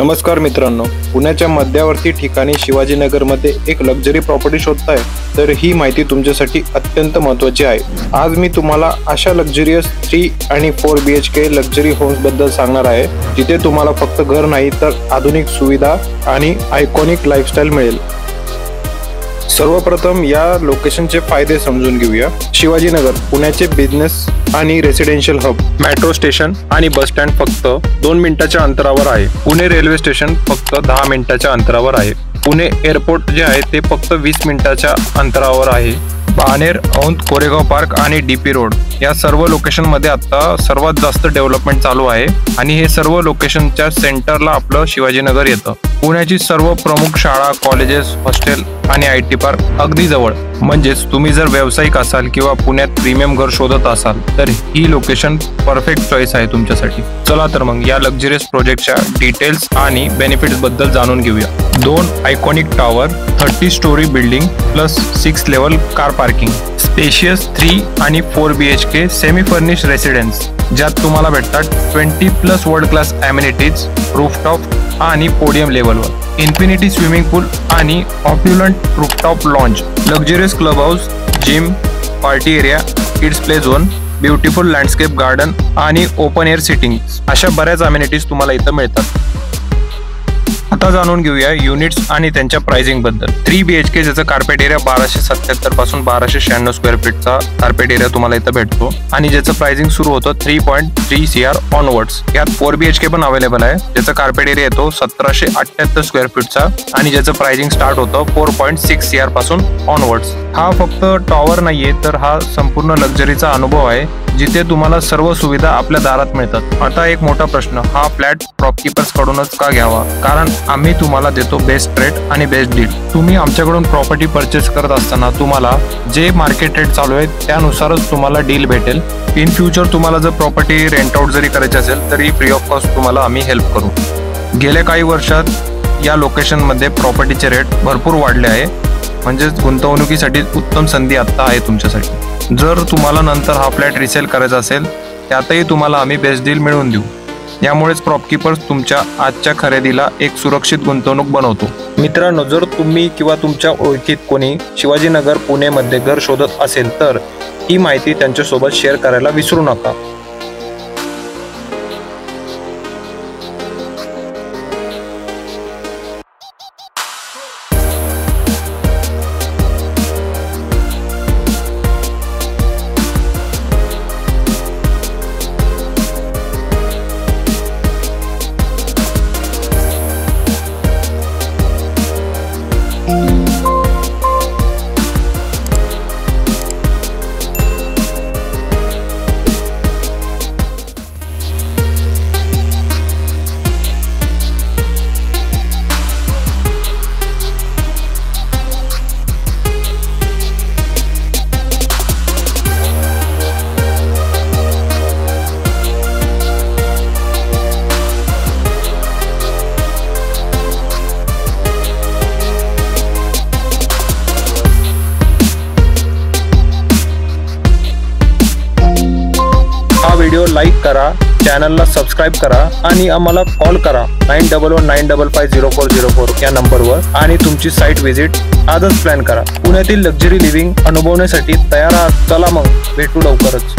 नमस्कार मित्रांनो, पुण्याच्या मध्यवर्ती ठिकाणी शिवाजीनगरमध्ये एक लक्झरी प्रॉपर्टी शोधताय तर ही माहिती तुमच्यासाठी अत्यंत महत्त्वाची आहे। आज मी तुम्हाला अशा लक्झरियस 3 आणि 4 BHK लक्झरी होम्स बद्दल सांगणार आहे जिथे तुम्हाला फक्त घर नाही तर आधुनिक सुविधा आणि आयकॉनिक लाईफस्टाईल मिळेल। सर्वप्रथम या लोकेशनचे फायदे समजून घेऊया। शिवाजीनगर पुण्याचे बिझनेस आणि रेसिडेन्शियल हब, मेट्रो स्टेशन आणि बस स्टँड फक्त 2 मिनिटाच्या अंतरावर आहे। पुणे रेल्वे स्टेशन फक्त 10 मिनिटाच्या अंतरावर आहे। पुणे एअरपोर्ट जे आहे ते फक्त 20 मिनिटाच्या अंतरावर आहे। बाणेर, औंध, कोरेगाव पार्क आणि DP रोड या सर्व लोकेशन मध्ये आता सर्वात जास्त डेव्हलपमेंट चालू आहे आणि हे सर्व लोकेशनच्या सेंटरला आपलं शिवाजीनगर येतं। पुण्याची सर्व प्रमुख शाळा, कॉलेजेस, हॉस्टेल आणि IT पार्क अगदी जवळ। म्हणजेच तुम्ही जर व्यावसायिक असाल किंवा पुण्यात प्रीमियम घर शोधत असाल तर ही लोकेशन परफेक्ट चॉईस आहे तुमच्यासाठी। चला तर मग या लक्झरियस प्रोजेक्टच्या डिटेल्स आणि बेनिफिट्स बद्दल जाणून घेऊया। 2 iconic tower, 30 story building plus 6 level car parking, spacious 3 आणि 4 BHK सेमी फर्निश्ड रेसिडेन्स ज्यात तुम्हाला भेटतात 20+ वर्ल्ड क्लास अमेनिटीज, रूफटॉप आणि पोडियम लेवलवर, इन्फिनिटी स्विमिंग पूल आणि opulent rooftop lounge, luxurious club house, gym, party area, kids play zone, beautiful landscape garden आणि open air sitting अशा बऱ्याच अमेनिटीज तुम्हाला इथं मिळतात। आता जाणून घेऊया युनिट्स आणि त्यांच्या प्राइसिंग बद्दल। 3 BHK ज्याचं कार्पेट एरिया 1277 पासून 1296 स्क्वेअर फीटचा कार्पेट एरिया तुम्हाला इथं भेटतो आणि ज्याचं प्राइसिंग सुरू होतं 3.3 CR ऑनवर्ड्स। यात 4 BHK पण अवेलेबल आहे ज्याचं कार्पेट एरिया येतो 1778 स्क्वेअर फीटचा आणि ज्याचं प्राइसिंग स्टार्ट होतं 4.6 CR पासून ऑनवर्ड्स। हा फक्त टॉवर नाहीये तर हा संपूर्ण लक्झरीचा अनुभव आहे जिथे तुम्हाला सर्व सुविधा आपल्या दारात मिळतात। आता एक मोठा प्रश्न, हा फ्लॅट शॉपकीपर्स कडूनच का घ्यावा? कारण आम्ही तुम्हाला देतो बेस्ट रेट आणि बेस्ट डील। तुम्ही आमच्याकडून प्रॉपर्टी परचेस करत असताना तुम्हाला जे मार्केट रेट चालू आहे त्यानुसारच तुम्हाला डील भेटेल। इन फ्युचर तुम्हाला जर प्रॉपर्टी रेंट आउट जरी करायची असेल तरी फ्री ऑफ कॉस्ट तुम्हाला आम्ही हेल्प करू। गेल्या काही वर्षात या लोकेशनमध्ये प्रॉपर्टीचे रेट भरपूर वाढले आहे, म्हणजेच गुंतवणुकीसाठी उत्तम संधी आता आहे तुमच्यासाठी। जर तुम्हाला नंतर हा फ्लॅट रिसेल करायचा असेल त्यातही तुम्हाला आम्ही बेस्ट डील मिळवून देऊ। यामुळेच प्रॉपकीपर्स तुमच्या आजच्या खरेदीला एक सुरक्षित गुंतवणूक बनवतो। मित्रांनो, जर तुम्ही किंवा तुमच्या ओळखीत कोणी शिवाजीनगर पुणेमध्ये घर शोधत असेल तर ही माहिती त्यांच्यासोबत शेअर करायला विसरू नका। व्हिडिओ लाईक करा, चॅनलला सबस्क्राईब करा आणि आम्हाला कॉल करा 9119550404 या नंबरवर आणि तुमची साईट व्हिजिट आजच प्लॅन करा। पुण्यातील लक्झरी लिव्हिंग अनुभवण्यासाठी तयार आहात? चला मग भेटू लवकरच।